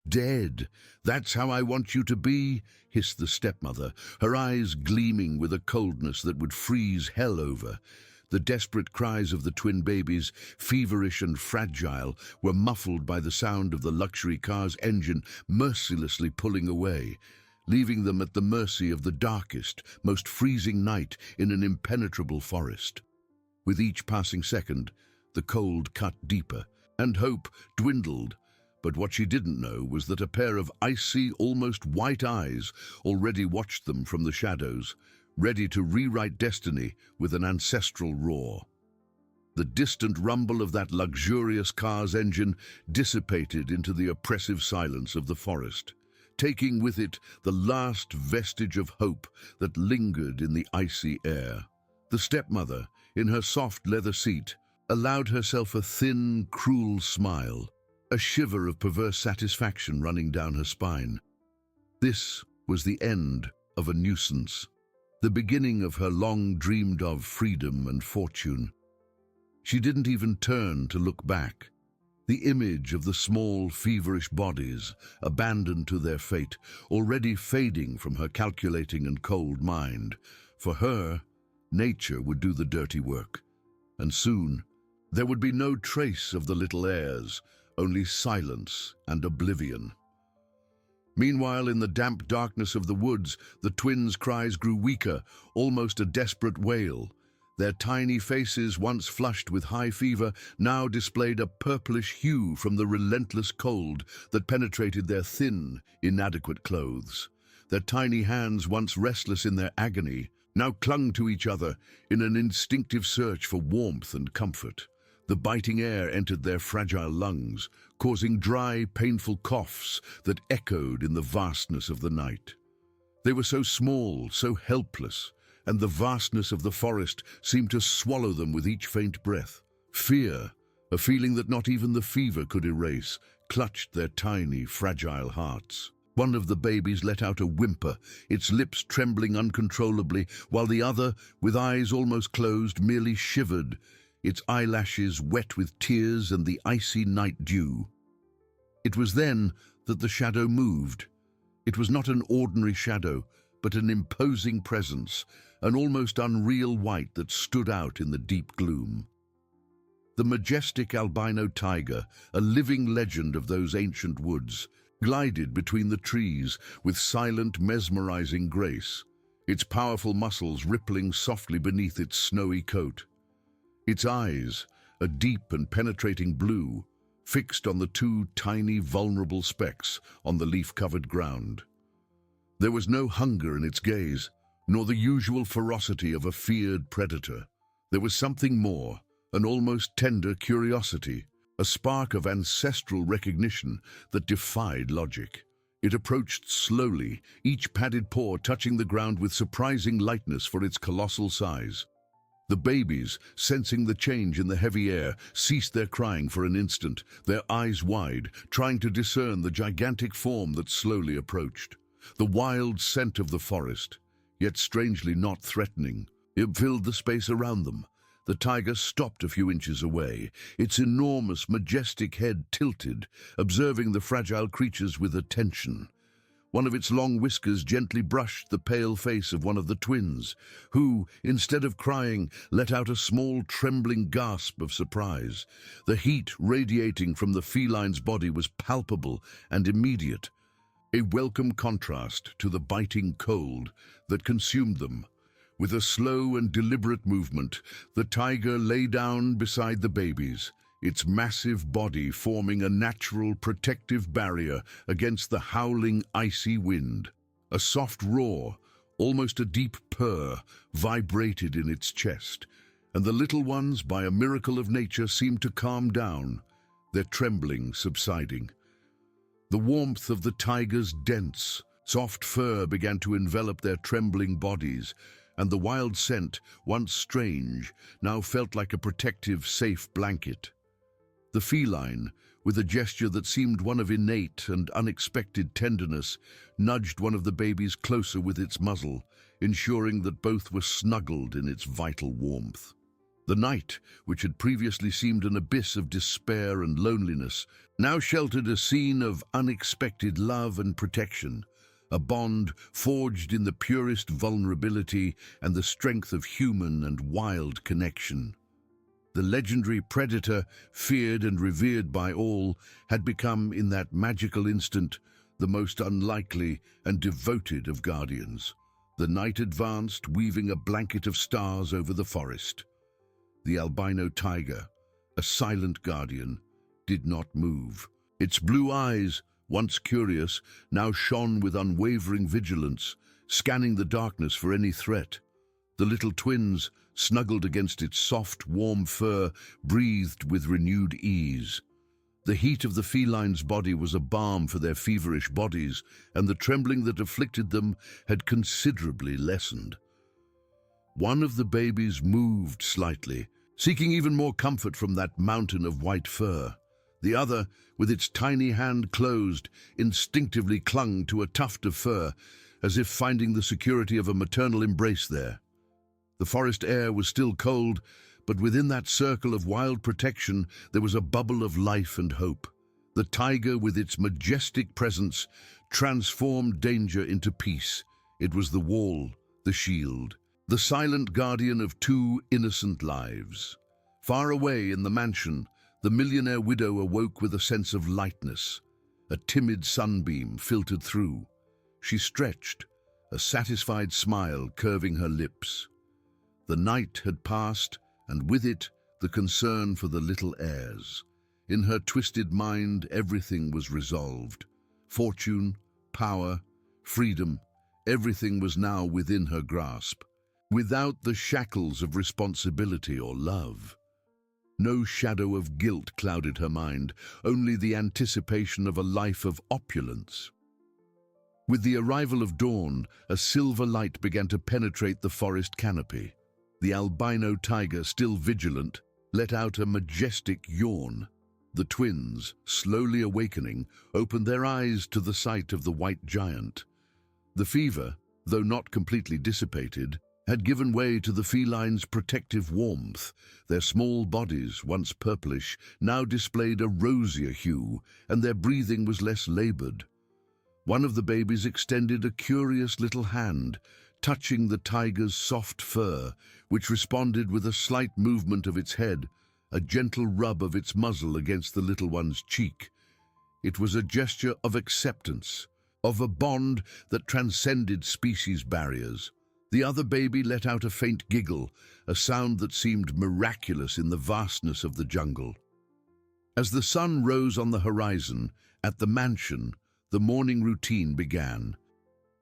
Dead. That's how I want you to be, hissed the stepmother, her eyes gleaming with a coldness that would freeze hell over. The desperate cries of the twin babies, feverish and fragile, were muffled by the sound of the luxury car's engine mercilessly pulling away, leaving them at the mercy of the darkest, most freezing night in an impenetrable forest. With each passing second, the cold cut deeper, and hope dwindled. But what she didn't know was that a pair of icy, almost white eyes already watched them from the shadows, ready to rewrite destiny with an ancestral roar. The distant rumble of that luxurious car's engine dissipated into the oppressive silence of the forest, taking with it the last vestige of hope that lingered in the icy air. The stepmother, in her soft leather seat, allowed herself a thin, cruel smile, a shiver of perverse satisfaction running down her spine. This was the end of a nuisance, the beginning of her long-dreamed-of freedom and fortune. She didn't even turn to look back. The image of the small, feverish bodies, abandoned to their fate, already fading from her calculating and cold mind. For her, nature would do the dirty work, and soon there would be no trace of the little heirs, only silence and oblivion. Meanwhile, in the damp darkness of the woods, the twins' cries grew weaker, almost a desperate wail. Their tiny faces, once flushed with high fever, now displayed a purplish hue from the relentless cold that penetrated their thin, inadequate clothes. Their tiny hands, once restless in their agony, now clung to each other in an instinctive search for warmth and comfort. The biting air entered their fragile lungs, causing dry, painful coughs that echoed in the vastness of the night. They were so small, so helpless, and the vastness of the forest seemed to swallow them with each faint breath. Fear, a feeling that not even the fever could erase, clutched their tiny, fragile hearts. One of the babies let out a whimper, its lips trembling uncontrollably, while the other, with eyes almost closed, merely shivered, its eyelashes wet with tears and the icy night dew. It was then that the shadow moved. It was not an ordinary shadow, but an imposing presence, an almost unreal white that stood out in the deep gloom. The majestic albino tiger, a living legend of those ancient woods, glided between the trees with silent, mesmerizing grace, its powerful muscles rippling softly beneath its snowy coat. Its eyes, a deep and penetrating blue, fixed on the two tiny, vulnerable specks on the leaf-covered ground. There was no hunger in its gaze, nor the usual ferocity of a feared predator. There was something more, an almost tender curiosity, a spark of ancestral recognition that defied logic. It approached slowly, each padded paw touching the ground with surprising lightness for its colossal size. The babies, sensing the change in the heavy air, ceased their crying for an instant, their eyes wide, trying to discern the gigantic form that slowly approached. The wild scent of the forest, yet strangely not threatening, it filled the space around them. The tiger stopped a few inches away, its enormous, majestic head tilted, observing the fragile creatures with attention. One of its long whiskers gently brushed the pale face of one of the twins, who, instead of crying, let out a small, trembling gasp of surprise. The heat radiating from the feline's body was palpable and immediate, a welcome contrast to the biting cold that consumed them. With a slow and deliberate movement, the tiger lay down beside the babies, its massive body forming a natural protective barrier against the howling, icy wind. A soft roar, almost a deep purr, vibrated in its chest, and the little ones, by a miracle of nature, seemed to calm down, their trembling subsiding. The warmth of the tiger's dense, soft fur began to envelop their trembling bodies, and the wild scent, once strange, now felt like a protective, safe blanket. The feline, with a gesture that seemed one of innate and unexpected tenderness, nudged one of the babies closer with its muzzle, ensuring that both were snuggled in its vital warmth. The night, which had previously seemed an abyss of despair and loneliness, now sheltered a scene of unexpected love and protection, a bond forged in the purest vulnerability and the strength of human and wild connection. The legendary predator, feared and revered by all, had become, in that magical instant, the most unlikely and devoted of guardians. The night advanced, weaving a blanket of stars over the forest. The albino tiger, a silent guardian, did not move. Its blue eyes, once curious, now shone with unwavering vigilance, scanning the darkness for any threat. The little twins, snuggled against its soft, warm fur, breathed with renewed ease. The heat of the feline's body was a balm for their feverish bodies, and the trembling that afflicted them had considerably lessened. One of the babies moved slightly, seeking even more comfort from that mountain of white fur. The other, with its tiny hand closed, instinctively clung to a tuft of fur, as if finding the security of a maternal embrace there. The forest air was still cold, but within that circle of wild protection there was a bubble of life and hope. The tiger, with its majestic presence, transformed danger into peace. It was the wall, the shield, the silent guardian of two innocent lives. Far away in the mansion, the millionaire widow awoke with a sense of lightness. A timid sunbeam filtered through. She stretched, a satisfied smile curving her lips. The night had passed, and with it, the concern for the little heirs. In her twisted mind, everything was resolved. Fortune, power, freedom, everything was now within her grasp, without the shackles of responsibility or love. No shadow of guilt clouded her mind, only the anticipation of a life of opulence. With the arrival of dawn, a silver light began to penetrate the forest canopy. The albino tiger, still vigilant, let out a majestic yawn. The twins, slowly awakening, opened their eyes to the sight of the white giant. The fever, though not completely dissipated, had given way to the feline's protective warmth. Their small bodies, once purplish, now displayed a rosier hue, and their breathing was less labored. One of the babies extended a curious little hand, touching the tiger's soft fur, which responded with a slight movement of its head, a gentle rub of its muzzle against the little one's cheek. It was a gesture of acceptance, of a bond that transcended species barriers. The other baby let out a faint giggle, a sound that seemed miraculous in the vastness of the jungle. As the sun rose on the horizon, at the mansion, the morning routine began.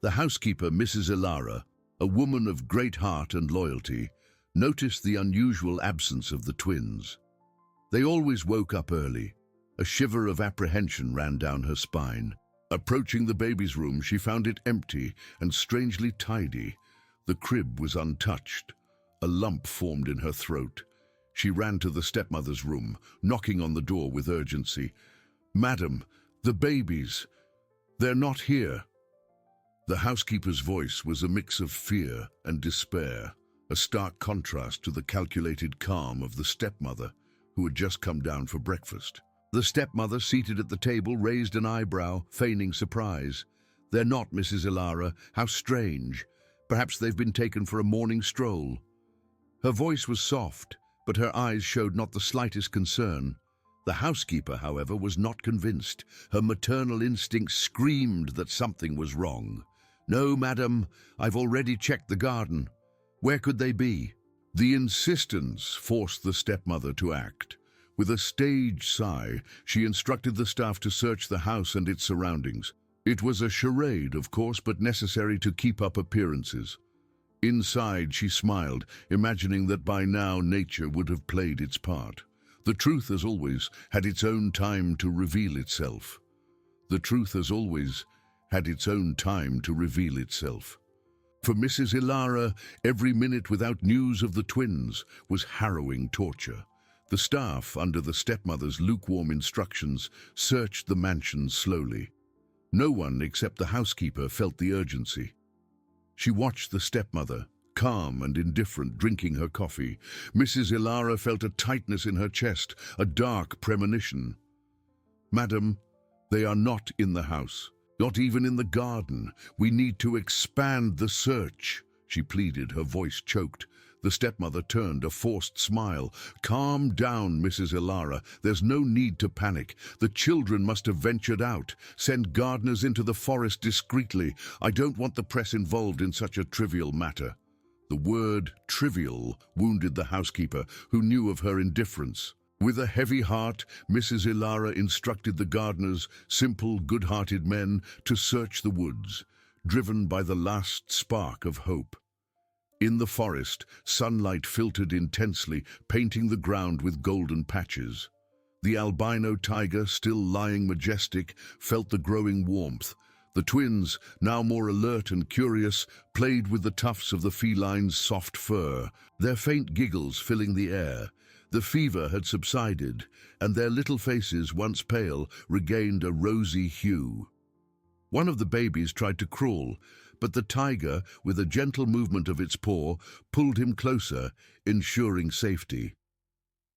The housekeeper, Mrs. Ilara, a woman of great heart and loyalty, noticed the unusual absence of the twins. They always woke up early. A shiver of apprehension ran down her spine. Approaching the baby's room, she found it empty and strangely tidy. The crib was untouched. A lump formed in her throat. She ran to the stepmother's room, knocking on the door with urgency. "Madam, the babies, they're not here." The housekeeper's voice was a mix of fear and despair, a stark contrast to the calculated calm of the stepmother, who had just come down for breakfast. The stepmother, seated at the table, raised an eyebrow, feigning surprise. "They're not, Mrs. Ilara. How strange. Perhaps they've been taken for a morning stroll." Her voice was soft, but her eyes showed not the slightest concern. The housekeeper, however, was not convinced. Her maternal instinct screamed that something was wrong. "No, madam, I've already checked the garden. Where could they be?" The insistence forced the stepmother to act. With a stage sigh, she instructed the staff to search the house and its surroundings. It was a charade, of course, but necessary to keep up appearances. Inside, she smiled, imagining that by now nature would have played its part. The truth, as always, had its own time to reveal itself. The truth, as always, had its own time to reveal itself. For Mrs. Ilara, every minute without news of the twins was harrowing torture. The staff, under the stepmother's lukewarm instructions, searched the mansion slowly. No one except the housekeeper felt the urgency. She watched the stepmother, calm and indifferent, drinking her coffee. Mrs. Ilara felt a tightness in her chest, a dark premonition. "Madam, they are not in the house, not even in the garden. We need to expand the search," she pleaded, her voice choked. The stepmother turned, a forced smile. "Calm down, Mrs. Ilara. There's no need to panic. The children must have ventured out. Send gardeners into the forest discreetly. I don't want the press involved in such a trivial matter." The word trivial wounded the housekeeper, who knew of her indifference. With a heavy heart, Mrs. Ilara instructed the gardeners, simple, good-hearted men, to search the woods, driven by the last spark of hope. In the forest, sunlight filtered intensely, painting the ground with golden patches. The albino tiger, still lying majestic, felt the growing warmth. The twins, now more alert and curious, played with the tufts of the feline's soft fur, their faint giggles filling the air. The fever had subsided, and their little faces, once pale, regained a rosy hue. One of the babies tried to crawl, but the tiger, with a gentle movement of its paw, pulled him closer, ensuring safety.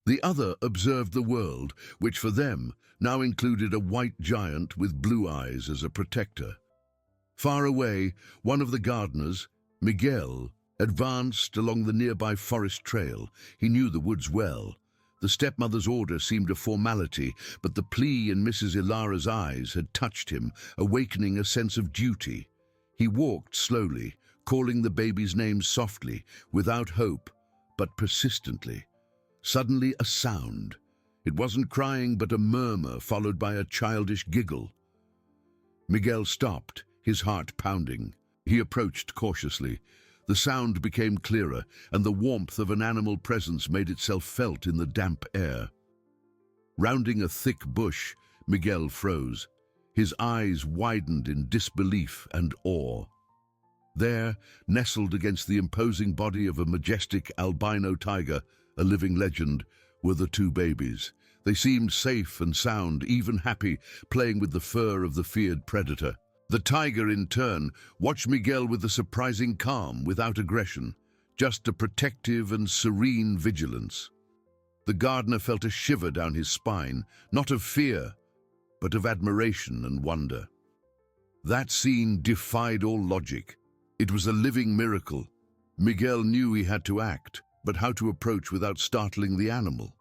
The other observed the world, which for them now included a white giant with blue eyes as a protector. Far away, one of the gardeners, Miguel, advanced along the nearby forest trail. He knew the woods well. The stepmother's order seemed a formality, but the plea in Mrs. Ilara's eyes had touched him, awakening a sense of duty. He walked slowly, calling the baby's name softly, without hope, but persistently. Suddenly a sound. It wasn't crying, but a murmur followed by a childish giggle. Miguel stopped, his heart pounding. He approached cautiously. The sound became clearer, and the warmth of an animal presence made itself felt in the damp air. Rounding a thick bush, Miguel froze. His eyes widened in disbelief and awe. There, nestled against the imposing body of a majestic albino tiger, a living legend, were the two babies. They seemed safe and sound, even happy, playing with the fur of the feared predator. The tiger, in turn, watched Miguel with a surprising calm, without aggression, just a protective and serene vigilance. The gardener felt a shiver down his spine, not of fear, but of admiration and wonder. That scene defied all logic. It was a living miracle. Miguel knew he had to act, but how to approach without startling the animal?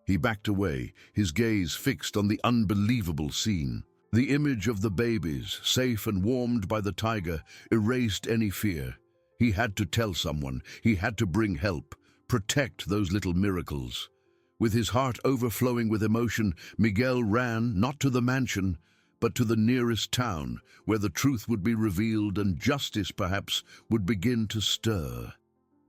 He backed away, his gaze fixed on the unbelievable scene. The image of the babies, safe and warmed by the tiger, erased any fear. He had to tell someone, he had to bring help, protect those little miracles. With his heart overflowing with emotion, Miguel ran, not to the mansion, but to the nearest town, where the truth would be revealed and justice, perhaps, would begin to stir.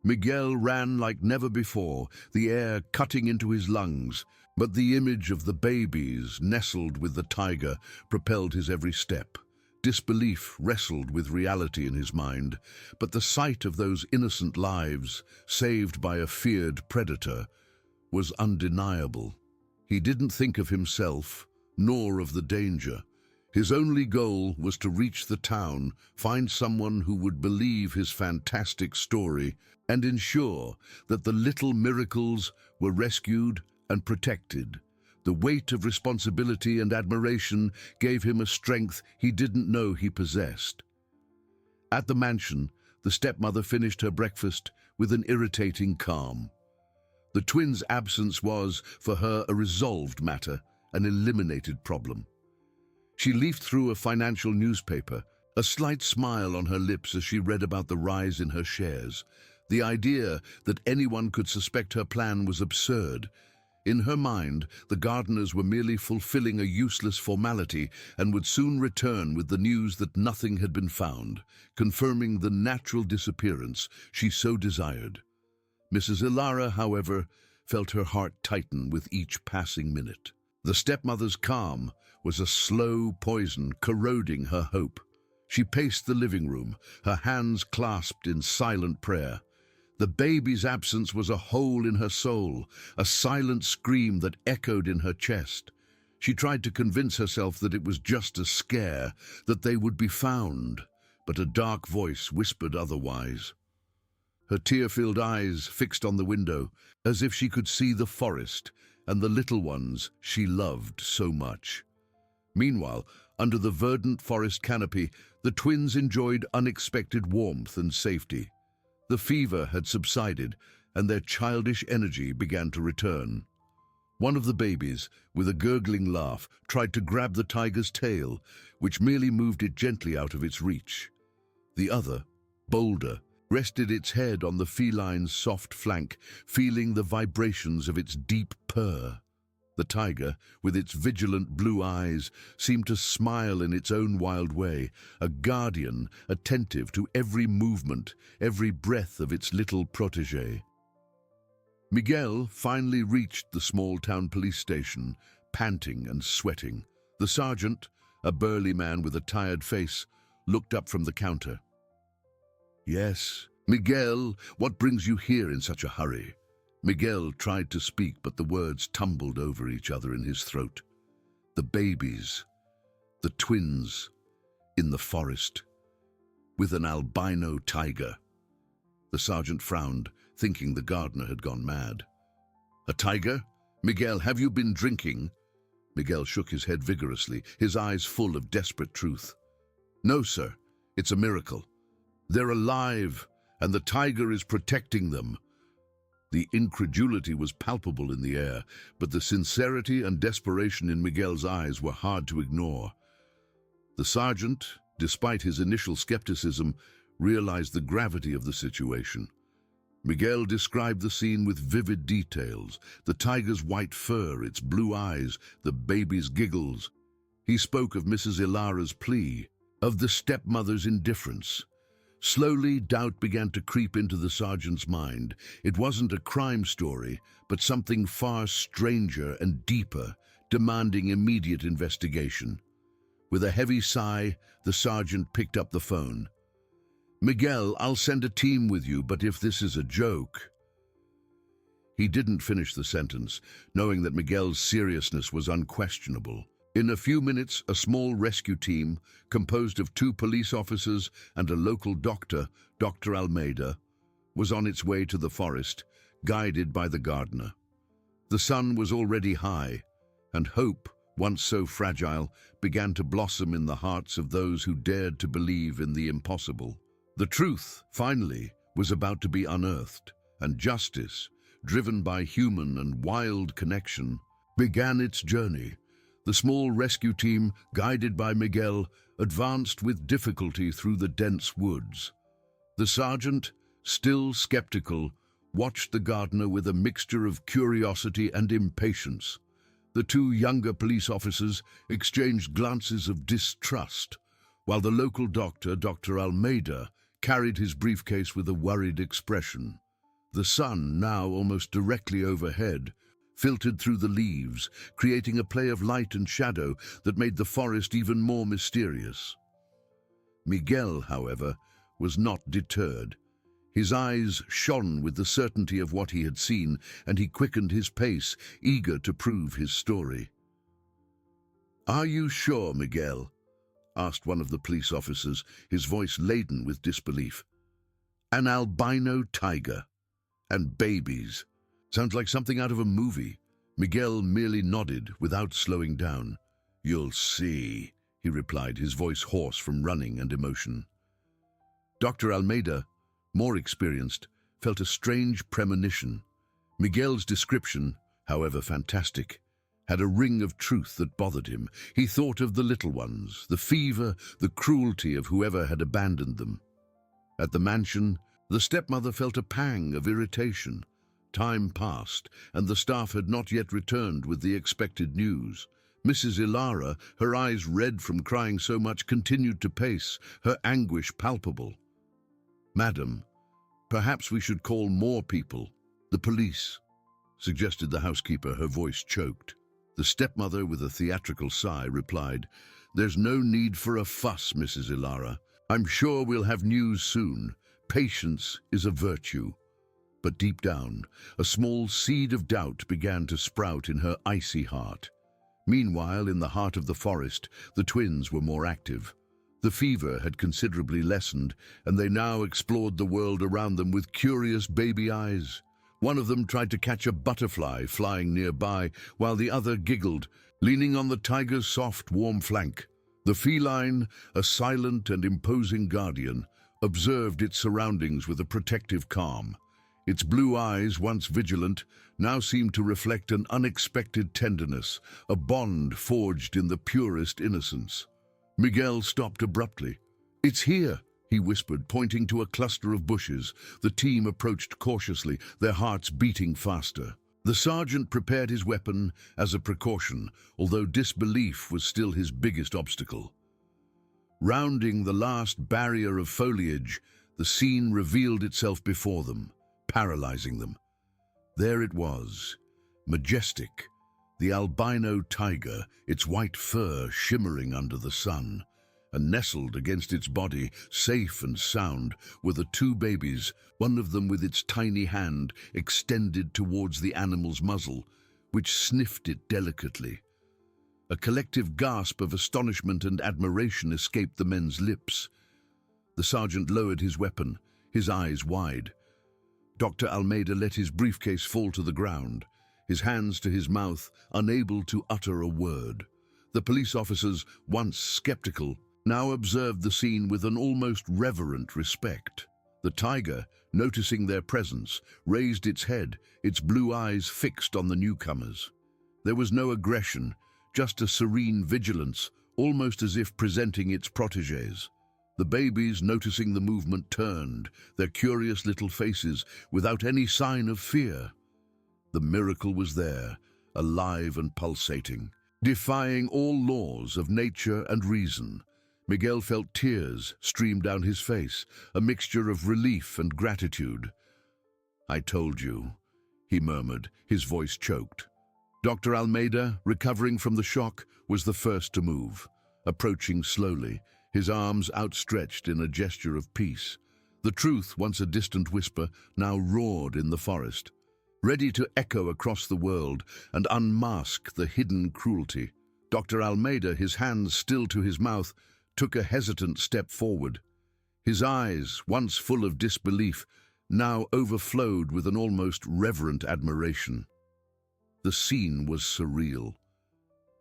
Miguel ran like never before, the air cutting into his lungs, but the image of the babies nestled with the tiger propelled his every step. Disbelief wrestled with reality in his mind, but the sight of those innocent lives, saved by a feared predator, was undeniable. He didn't think of himself, nor of the danger. His only goal was to reach the town, find someone who would believe his fantastic story, and ensure that the little miracles were rescued and protected. The weight of responsibility and admiration gave him a strength he didn't know he possessed. At the mansion, the stepmother finished her breakfast with an irritating calm. The twins' absence was, for her, a resolved matter, an eliminated problem. She leafed through a financial newspaper, a slight smile on her lips as she read about the rise in her shares. The idea that anyone could suspect her plan was absurd. In her mind, the gardeners were merely fulfilling a useless formality and would soon return with the news that nothing had been found, confirming the natural disappearance she so desired. Mrs. Ilara, however, felt her heart tighten with each passing minute. The stepmother's calm was a slow poison corroding her hope. She paced the living room, her hands clasped in silent prayer. The baby's absence was a hole in her soul, a silent scream that echoed in her chest. She tried to convince herself that it was just a scare, that they would be found, but a dark voice whispered otherwise. her tear-filled eyes fixed on the window, as if she could see the forest and the little ones she loved so much. Meanwhile, under the verdant forest canopy, the twins enjoyed unexpected warmth and safety. The fever had subsided, and their childish energy began to return. One of the babies, with a gurgling laugh, tried to grab the tiger's tail, which merely moved it gently out of its reach. The other, bolder, rested its head on the feline's soft flank, feeling the vibrations of its deep purr. The tiger, with its vigilant blue eyes, seemed to smile in its own wild way, a guardian attentive to every movement, every breath of its little protégé. Miguel finally reached the small-town police station, panting and sweating. The sergeant, a burly man with a tired face, looked up from the counter. "Yes, Miguel, what brings you here in such a hurry?" Miguel tried to speak, but the words tumbled over each other in his throat. The babies, the twins, in the forest, with an albino tiger. The sergeant frowned, thinking the gardener had gone mad. "A tiger? Miguel, have you been drinking?" Miguel shook his head vigorously, his eyes full of desperate truth. "No, sir. It's a miracle. They're alive, and the tiger is protecting them." The incredulity was palpable in the air, but the sincerity and desperation in Miguel's eyes were hard to ignore. The sergeant, despite his initial skepticism, realized the gravity of the situation. Miguel described the scene with vivid details: the tiger's white fur, its blue eyes, the baby's giggles. He spoke of Mrs. Ilara's plea, of the stepmother's indifference. Slowly, doubt began to creep into the sergeant's mind. It wasn't a crime story, but something far stranger and deeper, demanding immediate investigation. With a heavy sigh, the sergeant picked up the phone. "Miguel, I'll send a team with you, but if this is a joke..." He didn't finish the sentence, knowing that Miguel's seriousness was unquestionable. In a few minutes, a small rescue team, composed of 2 police officers and a local doctor, Dr. Almeida, was on its way to the forest, guided by the gardener. The sun was already high, and hope, once so fragile, began to blossom in the hearts of those who dared to believe in the impossible. The truth, finally, was about to be unearthed, and justice, driven by human and wild connection, began its journey. The small rescue team, guided by Miguel, advanced with difficulty through the dense woods. The sergeant, still skeptical, watched the gardener with a mixture of curiosity and impatience. The 2 younger police officers exchanged glances of distrust, while the local doctor, Dr. Almeida, carried his briefcase with a worried expression. The sun, now almost directly overhead, filtered through the leaves, creating a play of light and shadow that made the forest even more mysterious. Miguel, however, was not deterred. His eyes shone with the certainty of what he had seen, and he quickened his pace, eager to prove his story. "Are you sure, Miguel?" asked one of the police officers, his voice laden with disbelief. "An albino tiger. And babies. Sounds like something out of a movie." Miguel merely nodded without slowing down. "You'll see," he replied, his voice hoarse from running and emotion. Dr. Almeida, more experienced, felt a strange premonition. Miguel's description, however fantastic, had a ring of truth that bothered him. He thought of the little ones, the fever, the cruelty of whoever had abandoned them. At the mansion, the stepmother felt a pang of irritation. Time passed, and the staff had not yet returned with the expected news. Mrs. Ilara, her eyes red from crying so much, continued to pace, her anguish palpable. "Madam, perhaps we should call more people. The police," suggested the housekeeper, her voice choked. The stepmother, with a theatrical sigh, replied, "There's no need for a fuss, Mrs. Ilara. I'm sure we'll have news soon. Patience is a virtue." But deep down, a small seed of doubt began to sprout in her icy heart. Meanwhile, in the heart of the forest, the twins were more active. The fever had considerably lessened, and they now explored the world around them with curious baby eyes. One of them tried to catch a butterfly flying nearby, while the other giggled, leaning on the tiger's soft, warm flank. The feline, a silent and imposing guardian, observed its surroundings with a protective calm. Its blue eyes, once vigilant, now seemed to reflect an unexpected tenderness, a bond forged in the purest innocence. Miguel stopped abruptly. "It's here," he whispered, pointing to a cluster of bushes. The team approached cautiously, their hearts beating faster. The sergeant prepared his weapon as a precaution, although disbelief was still his biggest obstacle. Rounding the last barrier of foliage, the scene revealed itself before them, paralyzing them. There it was, majestic, the albino tiger, its white fur shimmering under the sun. And nestled against its body, safe and sound, were the two babies, one of them with its tiny hand extended towards the animal's muzzle, which sniffed it delicately. A collective gasp of astonishment and admiration escaped the men's lips. The sergeant lowered his weapon, his eyes wide. Dr. Almeida let his briefcase fall to the ground, his hands to his mouth, unable to utter a word. The police officers, once skeptical, now observed the scene with an almost reverent respect. The tiger, noticing their presence, raised its head, its blue eyes fixed on the newcomers. There was no aggression, just a serene vigilance, almost as if presenting its protégés. The babies, noticing the movement, turned, their curious little faces without any sign of fear. The miracle was there, alive and pulsating, defying all laws of nature and reason. Miguel felt tears stream down his face, a mixture of relief and gratitude. "I told you," he murmured, his voice choked. Dr. Almeida, recovering from the shock, was the first to move, approaching slowly, his arms outstretched in a gesture of peace. The truth, once a distant whisper, now roared in the forest, ready to echo across the world and unmask the hidden cruelty. Dr. Almeida, his hands still to his mouth, took a hesitant step forward. His eyes, once full of disbelief, now overflowed with an almost reverent admiration. The scene was surreal.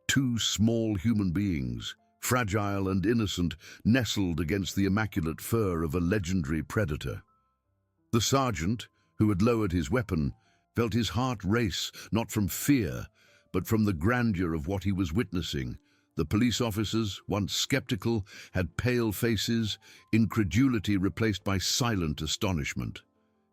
Two small human beings, fragile and innocent, nestled against the immaculate fur of a legendary predator. The sergeant, who had lowered his weapon, felt his heart race, not from fear, but from the grandeur of what he was witnessing. The police officers, once skeptical, had pale faces, incredulity replaced by silent astonishment.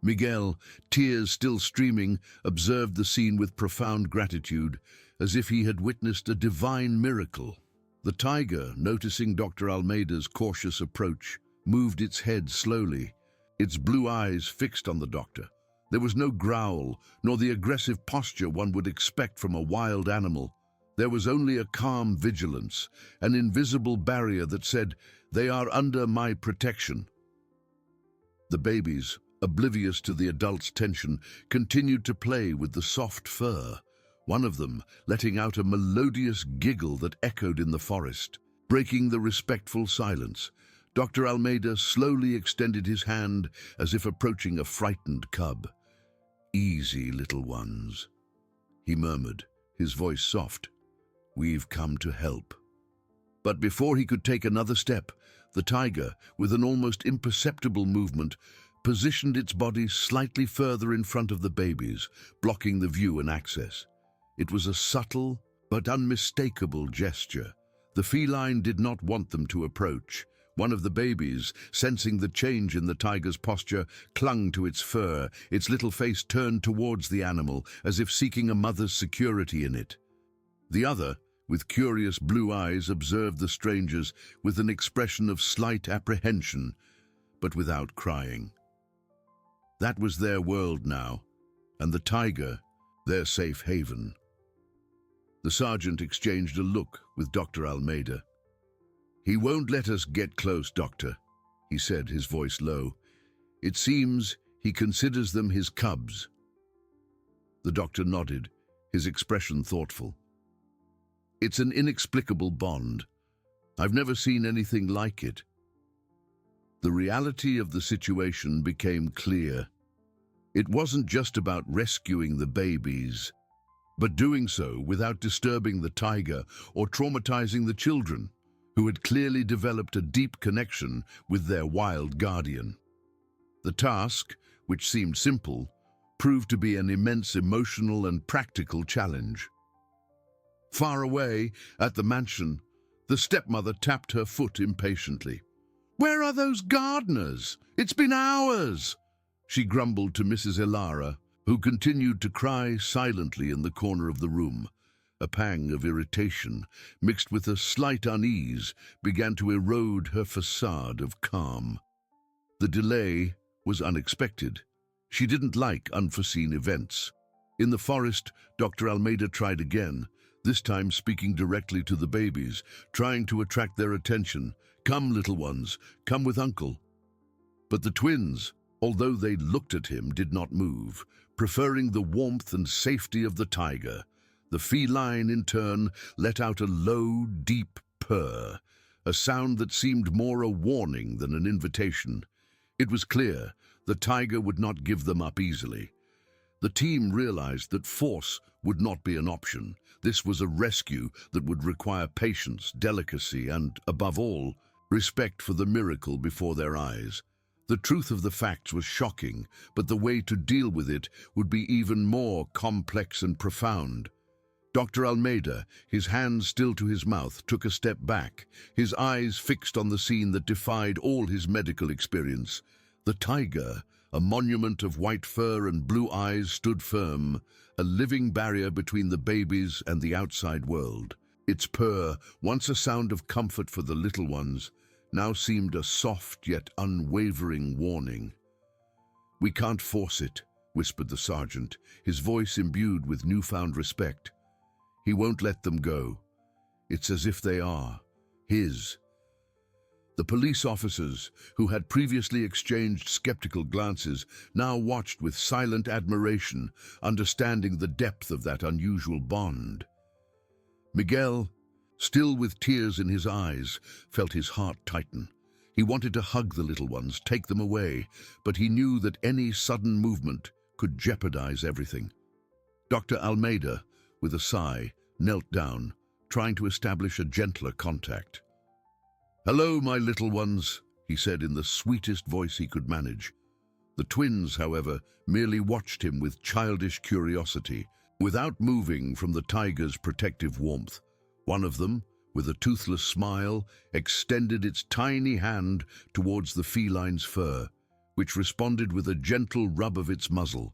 Miguel, tears still streaming, observed the scene with profound gratitude, as if he had witnessed a divine miracle. The tiger, noticing Dr. Almeida's cautious approach, moved its head slowly, its blue eyes fixed on the doctor. There was no growl, nor the aggressive posture one would expect from a wild animal. There was only a calm vigilance, an invisible barrier that said, "They are under my protection." The babies, oblivious to the adult's tension, continued to play with the soft fur, one of them letting out a melodious giggle that echoed in the forest. Breaking the respectful silence, Dr. Almeida slowly extended his hand as if approaching a frightened cub. "Easy, little ones," he murmured, his voice soft. "We've come to help." But before he could take another step, the tiger, with an almost imperceptible movement, positioned its body slightly further in front of the babies, blocking the view and access. It was a subtle but unmistakable gesture. The feline did not want them to approach. One of the babies, sensing the change in the tiger's posture, clung to its fur, its little face turned towards the animal, as if seeking a mother's security in it. The other, with curious blue eyes, observed the strangers with an expression of slight apprehension, but without crying. That was their world now, and the tiger, their safe haven. The sergeant exchanged a look with Dr. Almeida. "He won't let us get close, Doctor," he said, his voice low. "It seems he considers them his cubs." The doctor nodded, his expression thoughtful. "It's an inexplicable bond. I've never seen anything like it." The reality of the situation became clear. It wasn't just about rescuing the babies, but doing so without disturbing the tiger or traumatizing the children, who had clearly developed a deep connection with their wild guardian. The task, which seemed simple, proved to be an immense emotional and practical challenge. Far away, at the mansion, the stepmother tapped her foot impatiently. "Where are those gardeners? It's been hours!" she grumbled to Mrs. Ilara, who continued to cry silently in the corner of the room. A pang of irritation, mixed with a slight unease, began to erode her facade of calm. The delay was unexpected. She didn't like unforeseen events. In the forest, Dr. Almeida tried again, this time speaking directly to the babies, trying to attract their attention. "Come, little ones, come with Uncle." But the twins, although they looked at him, did not move, preferring the warmth and safety of the tiger. The feline, in turn, let out a low, deep purr, a sound that seemed more a warning than an invitation. It was clear the tiger would not give them up easily. The team realized that force would not be an option. This was a rescue that would require patience, delicacy, and, above all, respect for the miracle before their eyes. The truth of the facts was shocking, but the way to deal with it would be even more complex and profound. Dr. Almeida, his hand still to his mouth, took a step back, his eyes fixed on the scene that defied all his medical experience. The tiger, a monument of white fur and blue eyes, stood firm, a living barrier between the babies and the outside world. Its purr, once a sound of comfort for the little ones, now seemed a soft yet unwavering warning. "We can't force it," whispered the sergeant, his voice imbued with newfound respect. "He won't let them go. It's as if they are his." The police officers, who had previously exchanged skeptical glances, now watched with silent admiration, understanding the depth of that unusual bond. Miguel, still with tears in his eyes, felt his heart tighten. He wanted to hug the little ones, take them away, but he knew that any sudden movement could jeopardize everything. Dr. Almeida, with a sigh, knelt down, trying to establish a gentler contact. "Hello, my little ones," he said in the sweetest voice he could manage. The twins, however, merely watched him with childish curiosity, without moving from the tiger's protective warmth. One of them, with a toothless smile, extended its tiny hand towards the feline's fur, which responded with a gentle rub of its muzzle.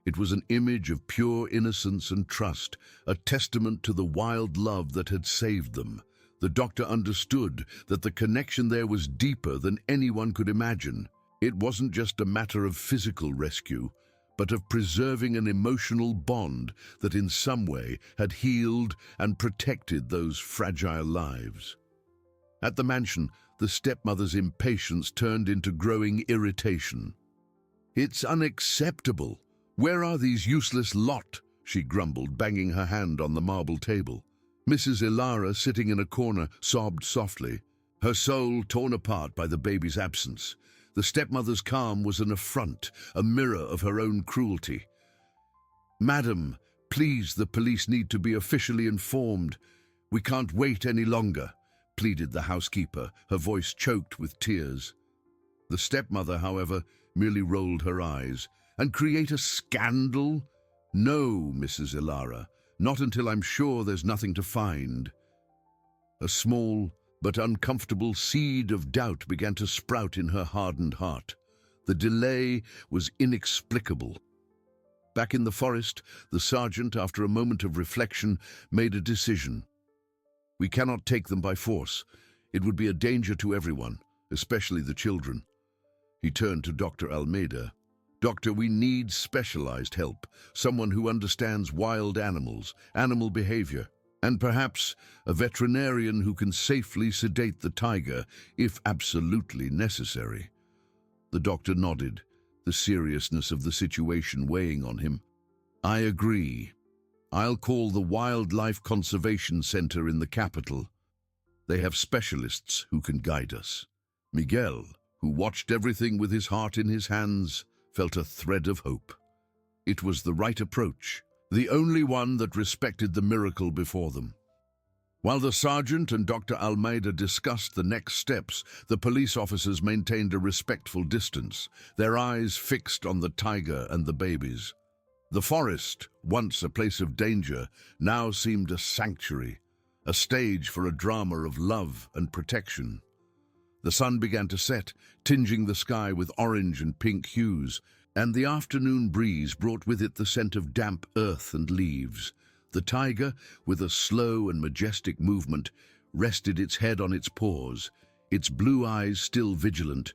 It was an image of pure innocence and trust, a testament to the wild love that had saved them. The doctor understood that the connection there was deeper than anyone could imagine. It wasn't just a matter of physical rescue, but of preserving an emotional bond that in some way had healed and protected those fragile lives. At the mansion, the stepmother's impatience turned into growing irritation. "It's unacceptable. Where are these useless lot?" she grumbled, banging her hand on the marble table. Mrs. Ilara, sitting in a corner, sobbed softly, her soul torn apart by the baby's absence. The stepmother's calm was an affront, a mirror of her own cruelty. "Madam, please, the police need to be officially informed. We can't wait any longer," pleaded the housekeeper, her voice choked with tears. The stepmother, however, merely rolled her eyes. "And create a scandal? No, Mrs. Ilara. Not until I'm sure there's nothing to find." A small but uncomfortable seed of doubt began to sprout in her hardened heart. The delay was inexplicable. Back in the forest, the sergeant, after a moment of reflection, made a decision. "We cannot take them by force. It would be a danger to everyone, especially the children." He turned to Dr. Almeida. "Doctor, we need specialized help, someone who understands wild animals, animal behavior, and perhaps a veterinarian who can safely sedate the tiger if absolutely necessary." The doctor nodded, the seriousness of the situation weighing on him. "I agree. I'll call the Wildlife Conservation Center in the capital." They have specialists who can guide us. Miguel, who watched everything with his heart in his hands, felt a thread of hope. It was the right approach, the only one that respected the miracle before them. While the sergeant and Dr. Almeida discussed the next steps, the police officers maintained a respectful distance, their eyes fixed on the tiger and the babies. The forest, once a place of danger, now seemed a sanctuary, a stage for a drama of love and protection. The sun began to set, tinging the sky with orange and pink hues, and the afternoon breeze brought with it the scent of damp earth and leaves. The tiger, with a slow and majestic movement, rested its head on its paws, its blue eyes still vigilant,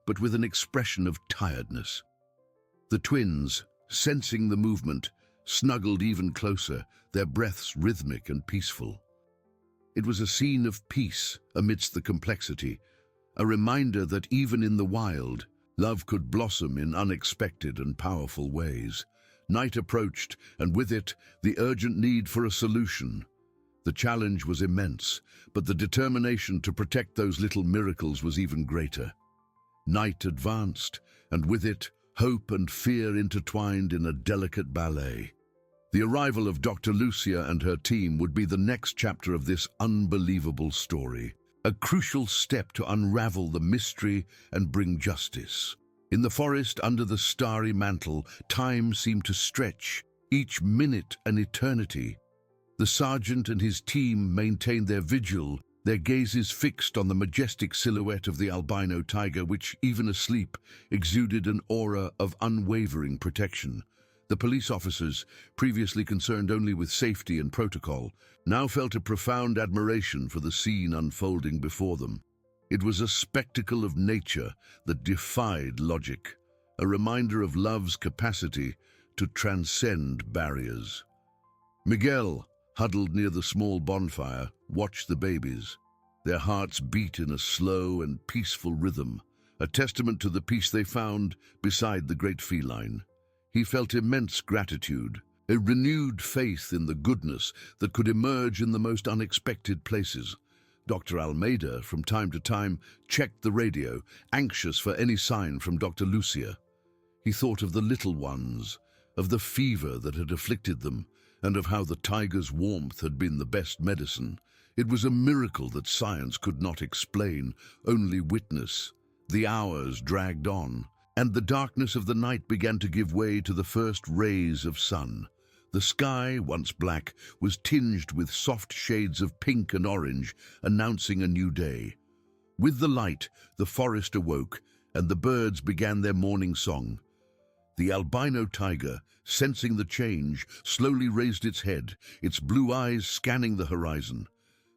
but with an expression of tiredness. The twins, sensing the movement, snuggled even closer, their breaths rhythmic and peaceful. It was a scene of peace amidst the complexity, a reminder that even in the wild, love could blossom in unexpected and powerful ways. Night approached, and with it, the urgent need for a solution. The challenge was immense, but the determination to protect those little miracles was even greater. Night advanced, and with it, hope and fear intertwined in a delicate ballet. The arrival of Dr. Lucia and her team would be the next chapter of this unbelievable story, a crucial step to unravel the mystery and bring justice. In the forest under the starry mantle, time seemed to stretch, each minute an eternity. The sergeant and his team maintained their vigil, their gazes fixed on the majestic silhouette of the albino tiger which, even asleep, exuded an aura of unwavering protection. The police officers, previously concerned only with safety and protocol, now felt a profound admiration for the scene unfolding before them. It was a spectacle of nature that defied logic, a reminder of love's capacity to transcend barriers. Miguel, huddled near the small bonfire, watched the babies. Their hearts beat in a slow and peaceful rhythm, a testament to the peace they found beside the great feline. He felt immense gratitude, a renewed faith in the goodness that could emerge in the most unexpected places. Dr. Almeida, from time to time, checked the radio, anxious for any sign from Dr. Lucia. He thought of the little ones, of the fever that had afflicted them, and of how the tiger's warmth had been the best medicine. It was a miracle that science could not explain, only witness. The hours dragged on, and the darkness of the night began to give way to the first rays of sun. The sky, once black, was tinged with soft shades of pink and orange, announcing a new day. With the light, the forest awoke, and the birds began their morning song. The albino tiger, sensing the change, slowly raised its head, its blue eyes scanning the horizon.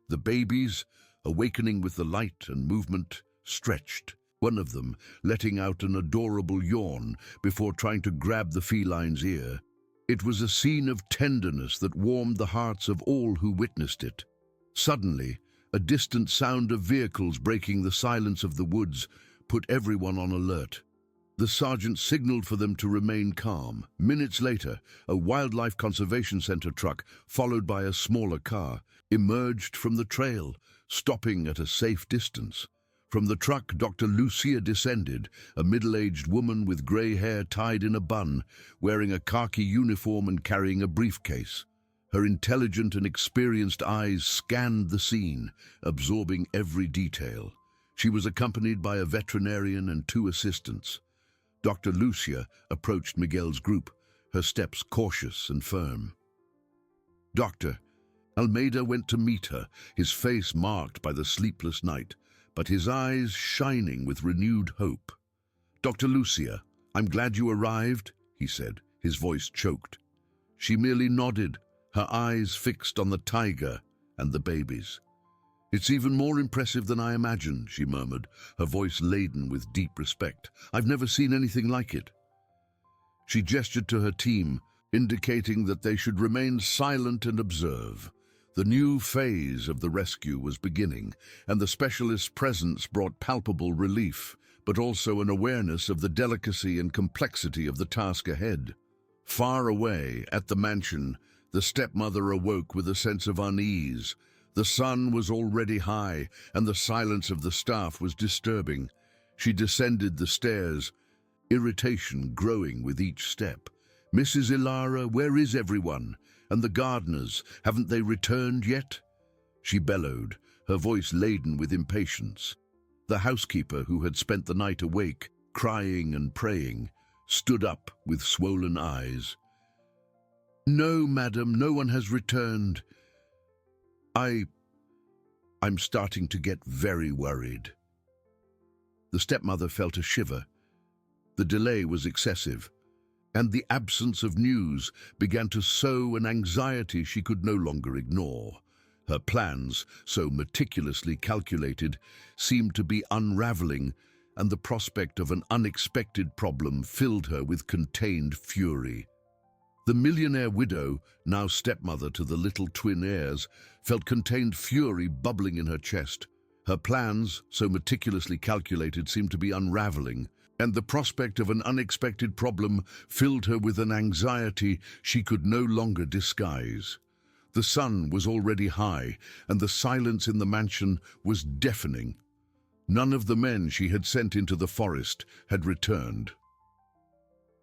The babies, awakening with the light and movement, stretched, one of them letting out an adorable yawn before trying to grab the feline's ear. It was a scene of tenderness that warmed the hearts of all who witnessed it. Suddenly, a distant sound of vehicles breaking the silence of the woods put everyone on alert. The sergeant signaled for them to remain calm. Minutes later, a wildlife conservation center truck, followed by a smaller car, emerged from the trail, stopping at a safe distance. From the truck, Dr. Lucia descended, a middle-aged woman with grey hair tied in a bun, wearing a khaki uniform and carrying a briefcase. Her intelligent and experienced eyes scanned the scene, absorbing every detail. She was accompanied by a veterinarian and 2 assistants. Dr. Lucia approached Miguel's group, her steps cautious and firm. Doctor, Almeida went to meet her, his face marked by the sleepless night, but his eyes shining with renewed hope. Dr. Lucia, I'm glad you arrived, he said, his voice choked. She merely nodded, her eyes fixed on the tiger and the babies. It's even more impressive than I imagined, she murmured, her voice laden with deep respect. I've never seen anything like it. She gestured to her team, indicating that they should remain silent and observe. The new phase of the rescue was beginning, and the specialist's presence brought palpable relief, but also an awareness of the delicacy and complexity of the task ahead. Far away, at the mansion, the stepmother awoke with a sense of unease. The sun was already high, and the silence of the staff was disturbing. She descended the stairs, irritation growing with each step. "Mrs. Ilara, where is everyone? And the gardeners, haven't they returned yet?" She bellowed, her voice laden with impatience. The housekeeper, who had spent the night awake, crying and praying, stood up with swollen eyes. "No, madam, no one has returned. I'm starting to get very worried." The stepmother felt a shiver. The delay was excessive, and the absence of news began to sow an anxiety she could no longer ignore. Her plans, so meticulously calculated, seemed to be unraveling, and the prospect of an unexpected problem filled her with contained fury. The millionaire widow, now stepmother to the little twin heirs, felt contained fury bubbling in her chest. Her plans, so meticulously calculated, seemed to be unraveling, and the prospect of an unexpected problem filled her with an anxiety she could no longer disguise. The sun was already high, and the silence in the mansion was deafening. None of the men she had sent into the forest had returned.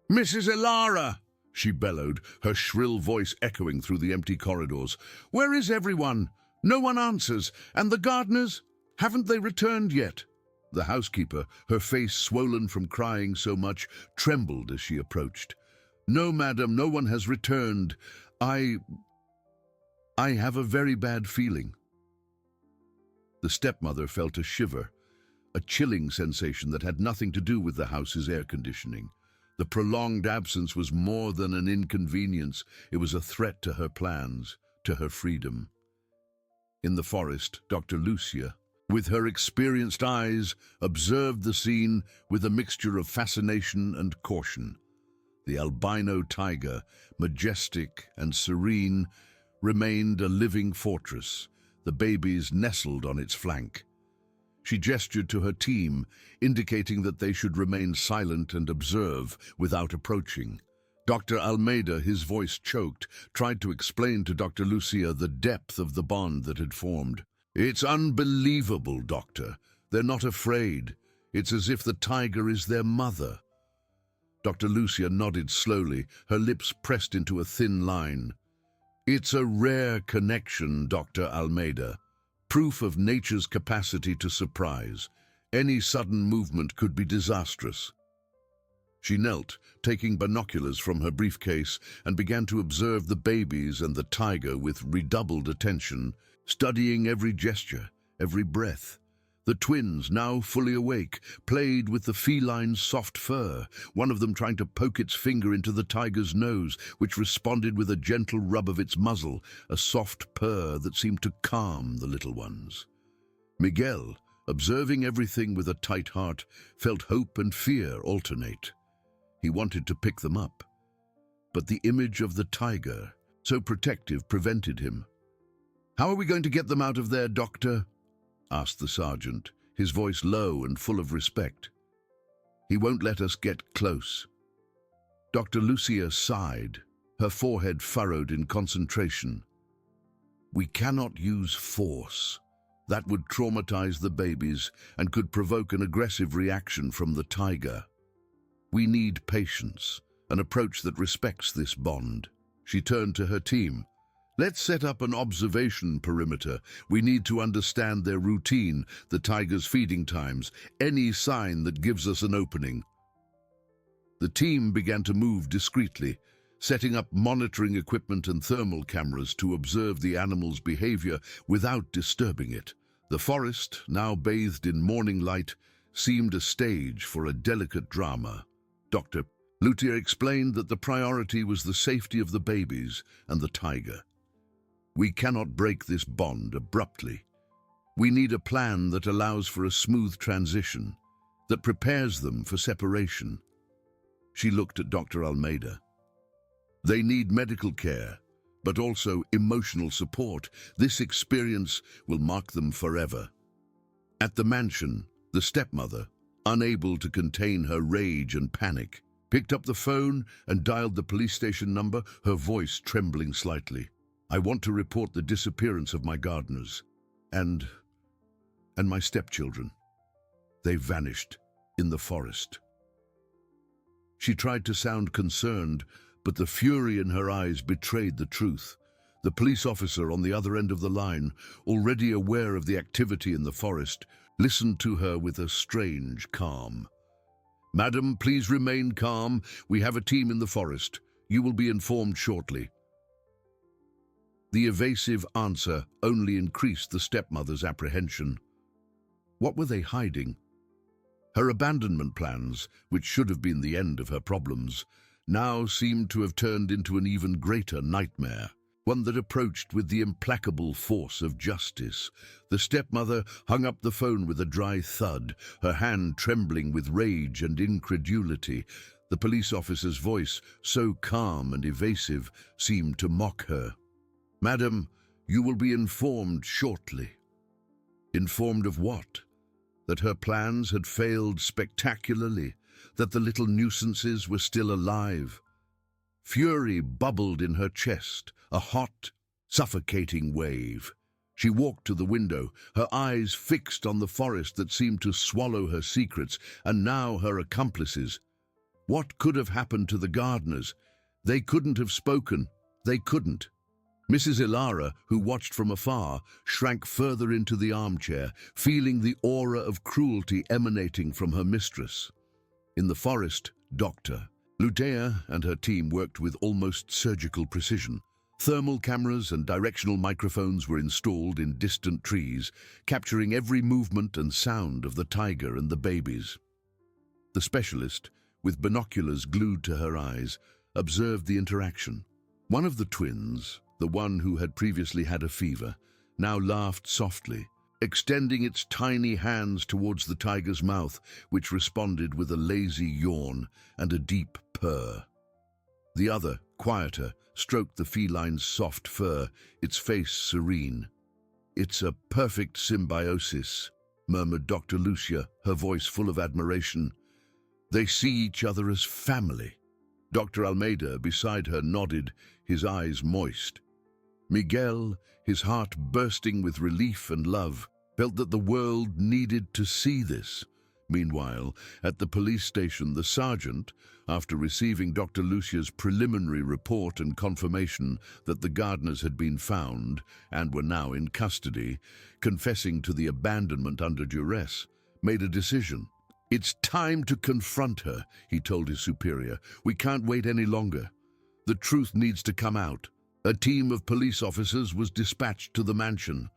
"Mrs. Ilara!" she bellowed, her shrill voice echoing through the empty corridors. "Where is everyone? No one answers. And the gardeners? Haven't they returned yet?" The housekeeper, her face swollen from crying so much, trembled as she approached. "No, madam, no one has returned. I have a very bad feeling." The stepmother felt a shiver, a chilling sensation that had nothing to do with the house's air conditioning. The prolonged absence was more than an inconvenience. It was a threat to her plans, to her freedom. In the forest, Dr. Lucia, with her experienced eyes, observed the scene with a mixture of fascination and caution. The albino tiger, majestic and serene, remained a living fortress, the babies nestled on its flank. She gestured to her team, indicating that they should remain silent and observe without approaching. Dr. Almeida, his voice choked, tried to explain to Dr. Lucia the depth of the bond that had formed. "It's unbelievable, Doctor. They're not afraid. It's as if the tiger is their mother." Dr. Lucia nodded slowly, her lips pressed into a thin line. "It's a rare connection, Dr. Almeida. Proof of nature's capacity to surprise. Any sudden movement could be disastrous." She knelt, taking binoculars from her briefcase, and began to observe the babies and the tiger with redoubled attention, studying every gesture, every breath. The twins, now fully awake, played with the feline's soft fur, one of them trying to poke its finger into the tiger's nose, which responded with a gentle rub of its muzzle, a soft purr that seemed to calm the little ones. Miguel, observing everything with a tight heart, felt hope and fear alternate. He wanted to pick them up, but the image of the tiger, so protective, prevented him. "How are we going to get them out of there, Doctor?" asked the sergeant, his voice low and full of respect. "He won't let us get close." Dr. Lucia sighed, her forehead furrowed in concentration. "We cannot use force. That would traumatize the babies and could provoke an aggressive reaction from the tiger. We need patience, an approach that respects this bond." She turned to her team. "Let's set up an observation perimeter. We need to understand their routine, the tiger's feeding times, any sign that gives us an opening." The team began to move discreetly, setting up monitoring equipment and thermal cameras to observe the animal's behavior without disturbing it. The forest, now bathed in morning light, seemed a stage for a delicate drama. Dr. Lucia explained that the priority was the safety of the babies and the tiger. "We cannot break this bond abruptly. We need a plan that allows for a smooth transition, that prepares them for separation." She looked at Dr. Almeida. "They need medical care, but also emotional support. This experience will mark them forever." At the mansion, the stepmother, unable to contain her rage and panic, picked up the phone and dialed the police station number, her voice trembling slightly. I want to report the disappearance of my gardeners and my stepchildren. They vanished in the forest." She tried to sound concerned, but the fury in her eyes betrayed the truth. The police officer on the other end of the line, already aware of the activity in the forest, listened to her with a strange calm. "Madam, please remain calm. We have a team in the forest. You will be informed shortly." The evasive answer only increased the stepmother's apprehension. What were they hiding? Her abandonment plans, which should have been the end of her problems, now seemed to have turned into an even greater nightmare, one that approached with the implacable force of justice. The stepmother hung up the phone with a dry thud, her hand trembling with rage and incredulity. The police officer's voice, so calm and evasive, seemed to mock her. "Madam, you will be informed shortly." Informed of what? That her plans had failed spectacularly, that the little nuisances were still alive. Fury bubbled in her chest, a hot, suffocating wave. She walked to the window, her eyes fixed on the forest that seemed to swallow her secrets, and now her accomplices. What could have happened to the gardeners? They couldn't have spoken. They couldn't. Mrs. Ilara, who watched from afar, shrank further into the armchair, feeling the aura of cruelty emanating from her mistress. In the forest, Dr. Lutea and her team worked with almost surgical precision. Thermal cameras and directional microphones were installed in distant trees, capturing every movement and sound of the tiger and the babies. The specialist, with binoculars glued to her eyes, observed the interaction. One of the twins, the one who had previously had a fever, now laughed softly, extending its tiny hands towards the tiger's mouth, which responded with a lazy yawn and a deep purr. The other, quieter, stroked the feline's soft fur, its face serene. "It's a perfect symbiosis," murmured Dr. Lucia, her voice full of admiration. "They see each other as family." Dr. Almeida, beside her, nodded, his eyes moist. Miguel, his heart bursting with relief and love, felt that the world needed to see this. Meanwhile, at the police station, the sergeant, after receiving Dr. Lucia's preliminary report and confirmation that the gardeners had been found and were now in custody, confessing to the abandonment under duress, made a decision. "It's time to confront her," he told his superior. "We can't wait any longer. The truth needs to come out." A team of police officers was dispatched to the mansion.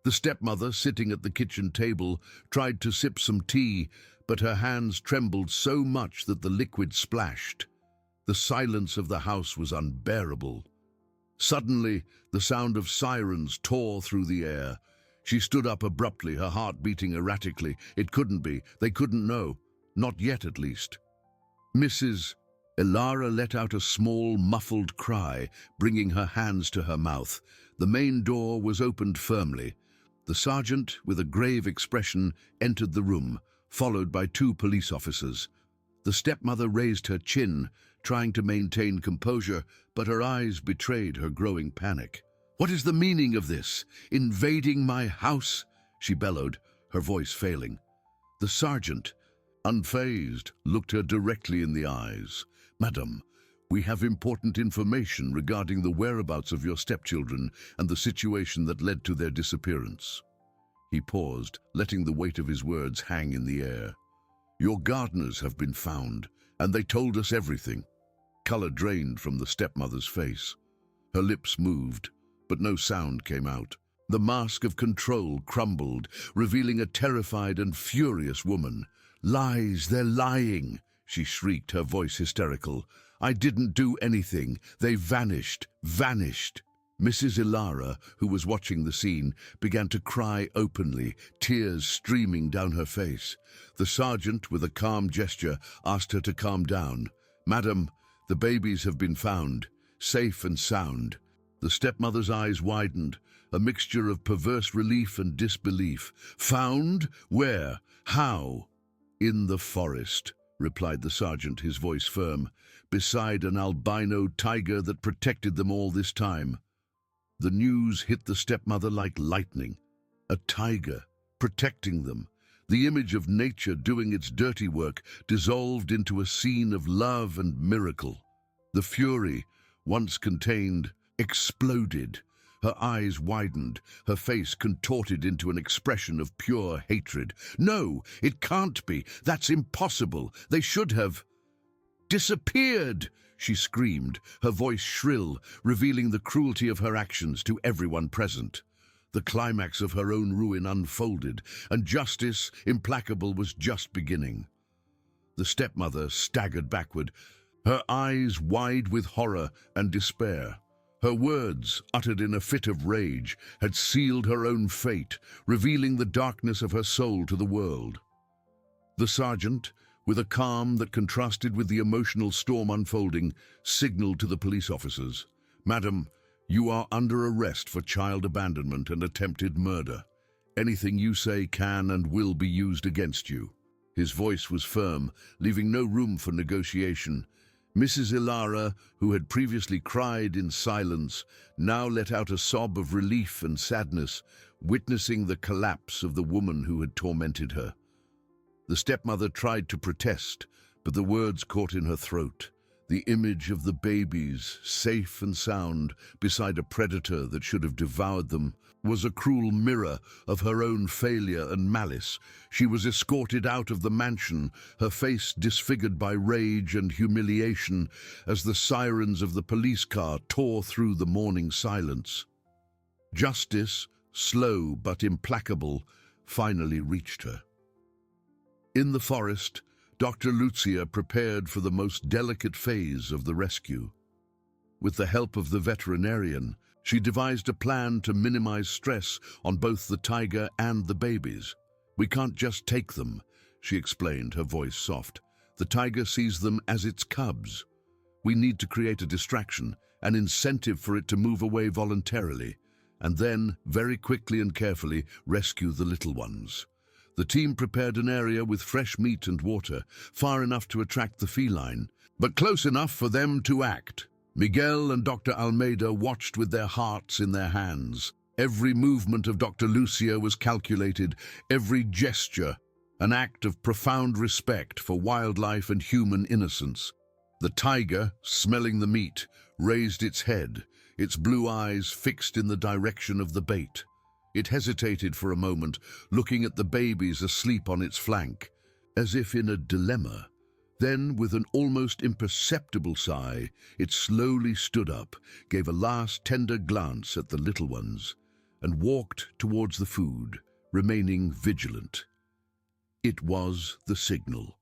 The stepmother, sitting at the kitchen table, tried to sip some tea, but her hands trembled so much that the liquid splashed. The silence of the house was unbearable. Suddenly, the sound of sirens tore through the air. She stood up abruptly, her heart beating erratically. It couldn't be. They couldn't know. Not yet, at least. Mrs. Ilara let out a small, muffled cry, bringing her hands to her mouth. The main door was opened firmly. The sergeant, with a grave expression, entered the room, followed by 2 police officers. The stepmother raised her chin, trying to maintain composure, but her eyes betrayed her growing panic. "What is the meaning of this? Invading my house?" she bellowed, her voice failing. The sergeant, unfazed, looked her directly in the eyes. "Madam, we have important information regarding the whereabouts of your stepchildren and the situation that led to their disappearance." He paused, letting the weight of his words hang in the air. "Your gardeners have been found, and they told us everything." Color drained from the stepmother's face. Her lips moved, but no sound came out. The mask of control crumbled, revealing a terrified and furious woman. "Lies, they're lying!" she shrieked, her voice hysterical. "I didn't do anything. They vanished. Mrs. Ilara, who was watching the scene, began to cry openly, tears streaming down her face. The sergeant, with a calm gesture, asked her to calm down. "Madam, the babies have been found, safe and sound." The stepmother's eyes widened, a mixture of perverse relief and disbelief. "Found? Where? How?" "In the forest," replied the sergeant, his voice firm, "beside an albino tiger that protected them all this time." The news hit the stepmother like lightning. A tiger, protecting them. The image of nature doing its dirty work dissolved into a scene of love and miracle. The fury, once contained, exploded. Her eyes widened, her face contorted into an expression of pure hatred. "No, it can't be. That's impossible. They should have disappeared," she screamed, her voice shrill, revealing the cruelty of her actions to everyone present. The climax of her own ruin unfolded, and justice, implacable, was just beginning. The stepmother staggered backward, her eyes wide with horror and despair. Her words, uttered in a fit of rage, had sealed her own fate, revealing the darkness of her soul to the world. The sergeant, with a calm that contrasted with the emotional storm unfolding, signaled to the police officers, "Madam, you are under arrest for child abandonment and attempted murder. Anything you say can and will be used against you." His voice was firm, leaving no room for negotiation. Mrs. Ilara, who had previously cried in silence, now let out a sob of relief and sadness, witnessing the collapse of the woman who had tormented her. The stepmother tried to protest, but the words caught in her throat. The image of the babies, safe and sound, beside a predator that should have devoured them, was a cruel mirror of her own failure and malice. She was escorted out of the mansion, her face disfigured by rage and humiliation, as the sirens of the police car tore through the morning silence. Justice, slow but implacable, finally reached her. In the forest, Dr. Lucia prepared for the most delicate phase of the rescue. With the help of the veterinarian, she devised a plan to minimize stress on both the tiger and the babies. "We can't just take them," she explained, her voice soft. "The tiger sees them as its cubs. We need to create a distraction, an incentive for it to move away voluntarily, and then, very quickly and carefully, rescue the little ones." The team prepared an area with fresh meat and water, far enough to attract the feline, but close enough for them to act. Miguel and Dr. Almeida watched with their hearts in their hands. Every movement of Dr. Lucia was calculated, every gesture, an act of profound respect for wildlife and human innocence. The tiger, smelling the meat, raised its head, its blue eyes fixed in the direction of the bait. It hesitated for a moment, looking at the babies asleep on its flank, as if in a dilemma. Then, with an almost imperceptible sigh, it slowly stood up, gave a last tender glance at the little ones, and walked towards the food, remaining vigilant. It was the signal.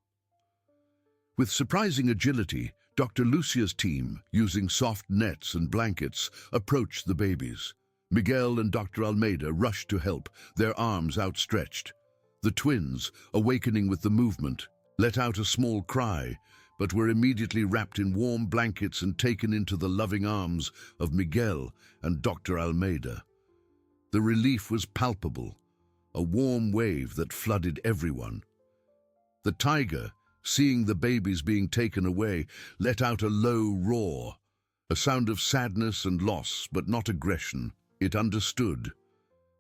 With surprising agility, Dr. Lucia's team, using soft nets and blankets, approached the babies. Miguel and Dr. Almeida rushed to help, their arms outstretched. The twins, awakening with the movement, let out a small cry, but were immediately wrapped in warm blankets and taken into the loving arms of Miguel and Dr. Almeida. The relief was palpable, a warm wave that flooded everyone. The tiger, seeing the babies being taken away, let out a low roar, a sound of sadness and loss, but not aggression. It understood.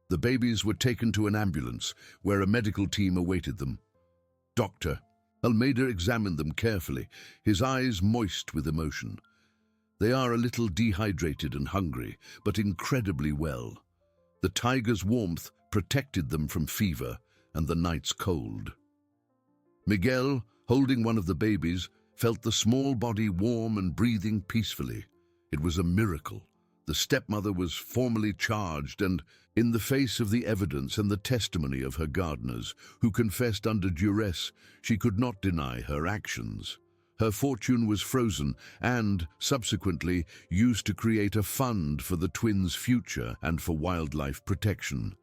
The babies were taken to an ambulance, where a medical team awaited them. Dr. Almeida examined them carefully, his eyes moist with emotion. They are a little dehydrated and hungry, but incredibly well. The tiger's warmth protected them from fever and the night's cold. Miguel, holding one of the babies, felt the small body warm and breathing peacefully. It was a miracle. The stepmother was formally charged and, in the face of the evidence and the testimony of her gardeners, who confessed under duress, she could not deny her actions. Her fortune was frozen and, subsequently, used to create a fund for the twins' future and for wildlife protection.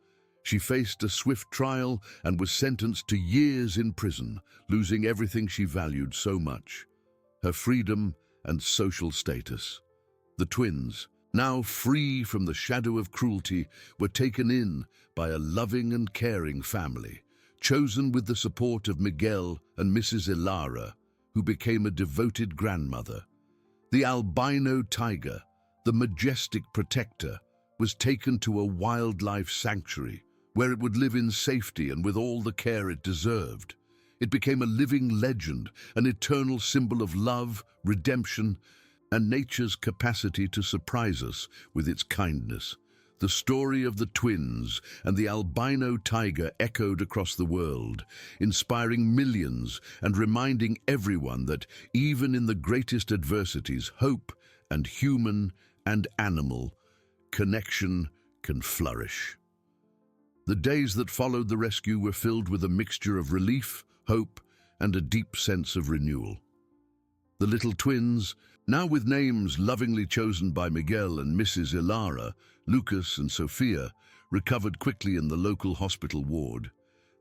She faced a swift trial and was sentenced to years in prison, losing everything she valued so much: her freedom and social status. The twins, now free from the shadow of cruelty, were taken in by a loving and caring family, chosen with the support of Miguel and Mrs. Ilara, who became a devoted grandmother. The albino tiger, the majestic protector, was taken to a wildlife sanctuary where it would live in safety and with all the care it deserved. It became a living legend, an eternal symbol of love, redemption, and nature's capacity to surprise us with its kindness. The story of the twins and the albino tiger echoed across the world, inspiring millions and reminding everyone that even in the greatest adversities, hope and human and animal connection can flourish. The days that followed the rescue were filled with a mixture of relief, hope, and a deep sense of renewal. The little twins, now with names lovingly chosen by Miguel and Mrs. Ilara, Lucas and Sophia, recovered quickly in the local hospital ward.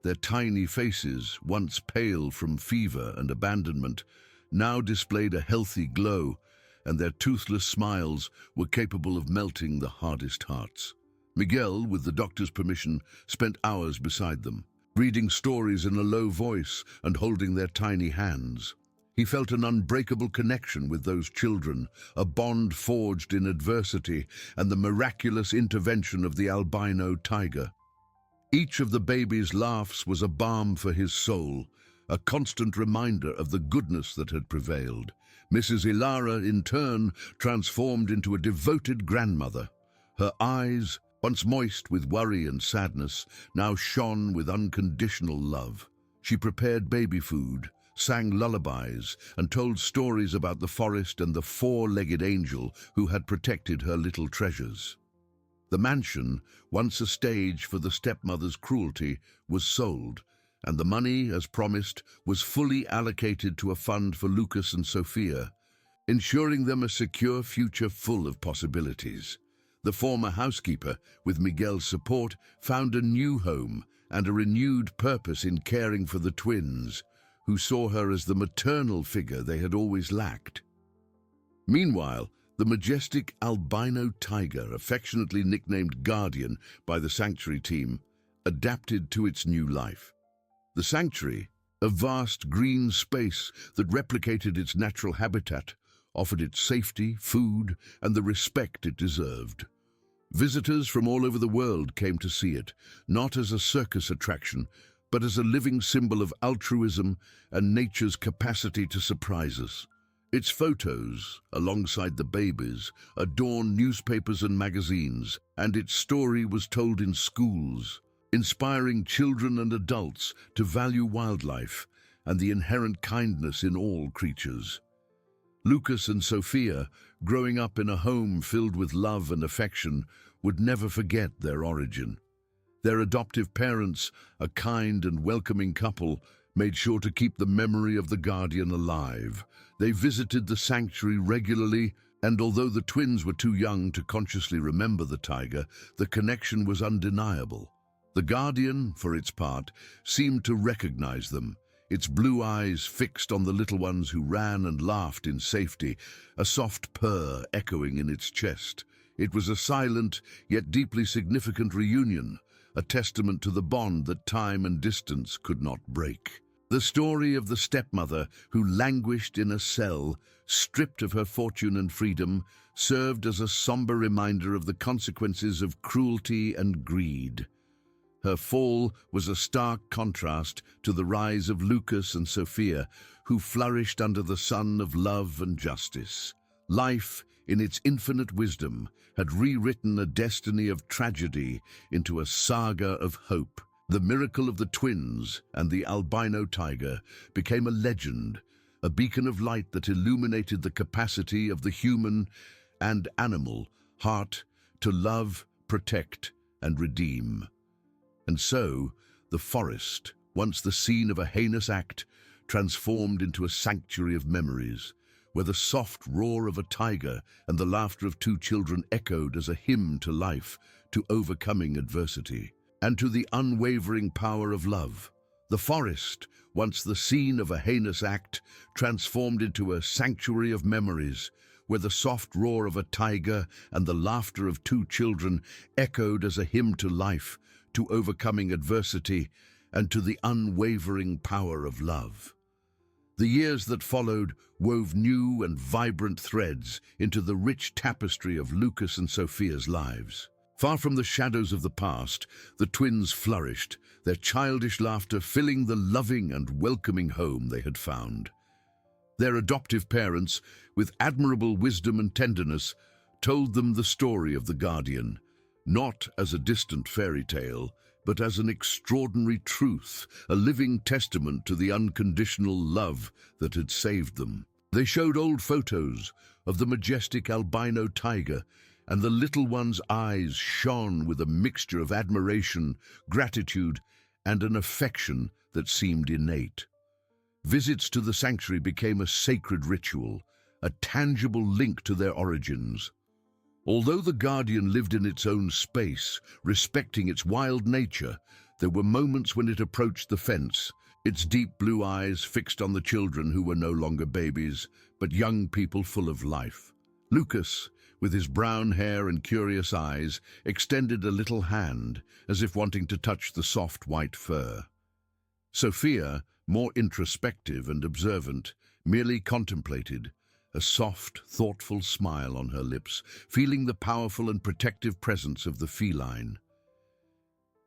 Their tiny faces, once pale from fever and abandonment, now displayed a healthy glow, and their toothless smiles were capable of melting the hardest hearts. Miguel, with the doctor's permission, spent hours beside them, reading stories in a low voice and holding their tiny hands. He felt an unbreakable connection with those children, a bond forged in adversity and the miraculous intervention of the albino tiger. Each of the baby's laughs was a balm for his soul, a constant reminder of the goodness that had prevailed. Mrs. Ilara, in turn, transformed into a devoted grandmother. Her eyes, once moist with worry and sadness, now shone with unconditional love. She prepared baby food, sang lullabies, and told stories about the forest and the four-legged angel who had protected her little treasures. The mansion, once a stage for the stepmother's cruelty, was sold, and the money, as promised, was fully allocated to a fund for Lucas and Sophia, ensuring them a secure future full of possibilities. The former housekeeper, with Miguel's support, found a new home and a renewed purpose in caring for the twins, who saw her as the maternal figure they had always lacked. Meanwhile, the majestic albino tiger, affectionately nicknamed Guardian by the sanctuary team, adapted to its new life. The sanctuary, a vast green space that replicated its natural habitat, offered it safety, food, and the respect it deserved. Visitors from all over the world came to see it, not as a circus attraction, but as a living symbol of altruism and nature's capacity to surprise us. Its photos, alongside the babies, adorned newspapers and magazines, and its story was told in schools, inspiring children and adults to value wildlife and the inherent kindness in all creatures. Lucas and Sophia, growing up in a home filled with love and affection, would never forget their origin. Their adoptive parents, a kind and welcoming couple, made sure to keep the memory of the guardian alive. They visited the sanctuary regularly, and although the twins were too young to consciously remember the tiger, the connection was undeniable. The guardian, for its part, seemed to recognize them, its blue eyes fixed on the little ones who ran and laughed in safety, a soft purr echoing in its chest. It was a silent, yet deeply significant reunion, a testament to the bond that time and distance could not break. The story of the stepmother who languished in a cell, stripped of her fortune and freedom, served as a somber reminder of the consequences of cruelty and greed. Her fall was a stark contrast to the rise of Lucas and Sophia, who flourished under the sun of love and justice. Life, in its infinite wisdom, had rewritten a destiny of tragedy into a saga of hope. The miracle of the twins and the albino tiger became a legend, a beacon of light that illuminated the capacity of the human and animal heart to love, protect, and redeem. And so, the forest, once the scene of a heinous act, transformed into a sanctuary of memories, where the soft roar of a tiger and the laughter of two children echoed as a hymn to life, to overcoming adversity, and to the unwavering power of love. The forest, once the scene of a heinous act, transformed into a sanctuary of memories, where the soft roar of a tiger and the laughter of two children echoed as a hymn to life, to overcoming adversity, and to the unwavering power of love. The years that followed wove new and vibrant threads into the rich tapestry of Lucas and Sophia's lives. Far from the shadows of the past, the twins flourished, their childish laughter filling the loving and welcoming home they had found. Their adoptive parents, with admirable wisdom and tenderness, told them the story of the guardian, not as a distant fairy tale, but as an extraordinary truth, a living testament to the unconditional love that had saved them. They showed old photos of the majestic albino tiger, and the little one's eyes shone with a mixture of admiration, gratitude, and an affection that seemed innate. Visits to the sanctuary became a sacred ritual, a tangible link to their origins. Although the guardian lived in its own space, respecting its wild nature, there were moments when it approached the fence, its deep blue eyes fixed on the children who were no longer babies, but young people full of life. Lucas, with his brown hair and curious eyes, extended a little hand, as if wanting to touch the soft white fur. Sophia, more introspective and observant, merely contemplated, a soft, thoughtful smile on her lips, feeling the powerful and protective presence of the feline.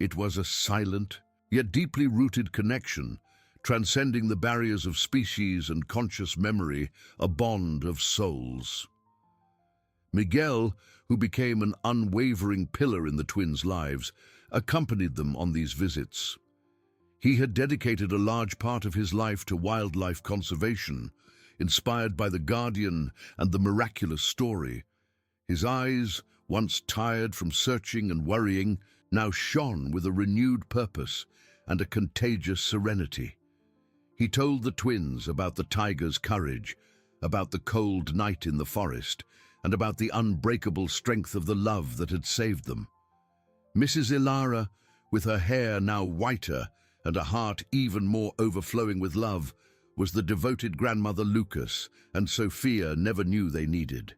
It was a silent, yet deeply rooted connection, transcending the barriers of species and conscious memory, a bond of souls. Miguel, who became an unwavering pillar in the twins' lives, accompanied them on these visits. He had dedicated a large part of his life to wildlife conservation, inspired by the guardian and the miraculous story. His eyes, once tired from searching and worrying, now shone with a renewed purpose and a contagious serenity. He told the twins about the tiger's courage, about the cold night in the forest, and about the unbreakable strength of the love that had saved them. Mrs. Ilara, with her hair now whiter and a heart even more overflowing with love, was the devoted grandmother Lucas, and Sophia never knew they needed.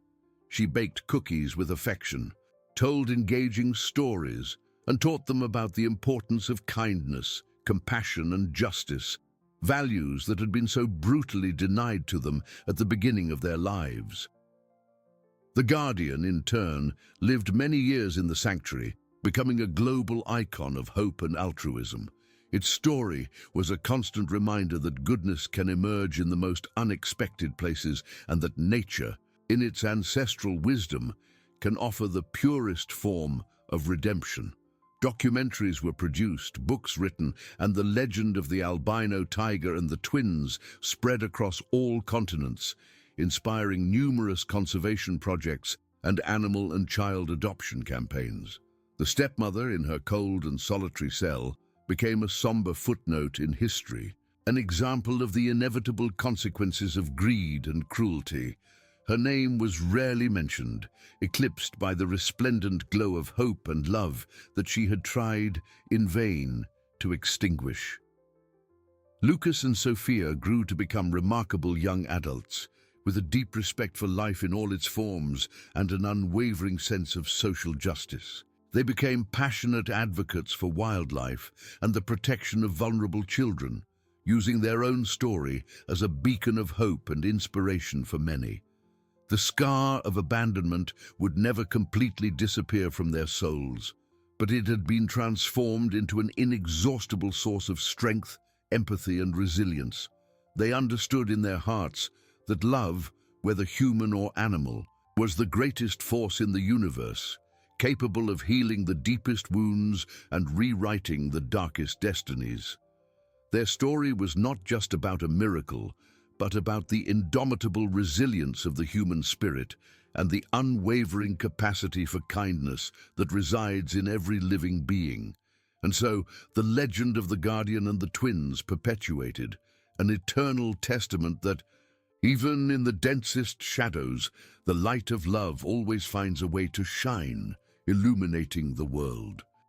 She baked cookies with affection, told engaging stories, and taught them about the importance of kindness, compassion, and justice, values that had been so brutally denied to them at the beginning of their lives. The guardian, in turn, lived many years in the sanctuary, becoming a global icon of hope and altruism. Its story was a constant reminder that goodness can emerge in the most unexpected places and that nature, in its ancestral wisdom, can offer the purest form of redemption. Documentaries were produced, books written, and the legend of the albino tiger and the twins spread across all continents, inspiring numerous conservation projects and animal and child adoption campaigns. The stepmother, in her cold and solitary cell, became a somber footnote in history, an example of the inevitable consequences of greed and cruelty. Her name was rarely mentioned, eclipsed by the resplendent glow of hope and love that she had tried, in vain, to extinguish. Lucas and Sophia grew to become remarkable young adults, with a deep respect for life in all its forms and an unwavering sense of social justice. They became passionate advocates for wildlife and the protection of vulnerable children, using their own story as a beacon of hope and inspiration for many. The scar of abandonment would never completely disappear from their souls, but it had been transformed into an inexhaustible source of strength, empathy, and resilience. They understood in their hearts that love, whether human or animal, was the greatest force in the universe, capable of healing the deepest wounds and rewriting the darkest destinies. Their story was not just about a miracle, but about the indomitable resilience of the human spirit and the unwavering capacity for kindness that resides in every living being. And so, the legend of the guardian and the twins perpetuated, an eternal testament that, even in the densest shadows, the light of love always finds a way to shine, illuminating the world.